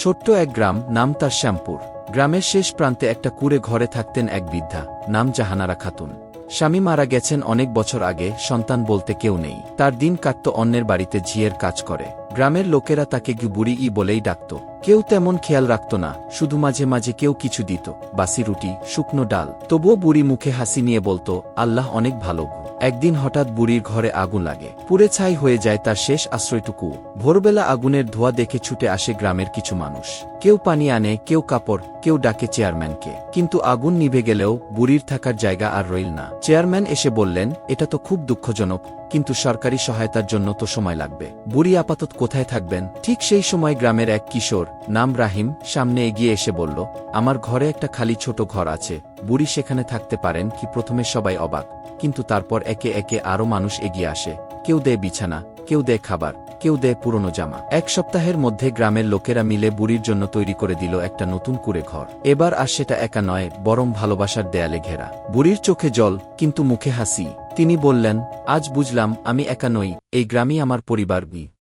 ছোট্ট এক গ্রাম, নাম তার শ্যামপুর। গ্রামের শেষ প্রান্তে একটা কুঁড়ে ঘরে থাকতেন এক বৃদ্ধা, নাম জাহানারা খাতুন। স্বামী মারা গেছেন অনেক বছর আগে, সন্তান বলতে কেউ নেই। তার দিন কাটত অন্যের বাড়িতে ঝিয়ের কাজ করে। গ্রামের লোকেরা তাকে বুড়ি বলেই ডাকত। কেউ তেমন খেয়াল রাখত না, শুধু মাঝে মাঝে কেউ কিছু দিত, বাসি রুটি, শুকনো ডাল। তবুও বুড়ি মুখে হাসি নিয়ে বলতো, আল্লাহ অনেক ভালো। একদিন হঠাৎ বুড়ির ঘরে আগুন লাগে, পুড়ে ছাই হয়ে যায় তার শেষ আশ্রয়টুকু। ভোরবেলা আগুনের ধোঁয়া দেখে ছুটে আসে গ্রামের কিছু মানুষ। কেউ পানি আনে, কেউ কাপড়, কেউ ডাকে চেয়ারম্যানকে। কিন্তু আগুন নিভে গেলেও বুড়ির থাকার জায়গা আর রইল না। চেয়ারম্যান এসে বললেন, এটা তো খুব দুঃখজনক, কিন্তু সরকারি সহায়তার জন্য তো সময় লাগবে। বুড়ি আপাতত কোথায় থাকবেন? ঠিক সেই সময় গ্রামের এক কিশোর, নাম রাহিম, সামনে এগিয়ে এসে বলল, আমার ঘরে একটা খালি ছোট ঘর আছে, বুড়ি সেখানে থাকতে পারেন কি? প্রথমে সবাই অবাক, কিন্তু তারপর একে একে আরও মানুষ এগিয়ে আসে। কেউ দেয় বিছানা, কেউ দেয় খাবার, কেউ দেয় পুরনো জামা। এক সপ্তাহের মধ্যে গ্রামের লোকেরা মিলে বুড়ির জন্য তৈরি করে দিল একটা নতুন কুঁড়ে ঘর। এবার আর সেটা একা নয়, বরং ভালোবাসার দেয়ালে ঘেরা। বুড়ির চোখে জল, কিন্তু মুখে হাসি। তিনি বললেন, আজ বুঝলাম আমি একা নই, এই গ্রামই আমার পরিবার।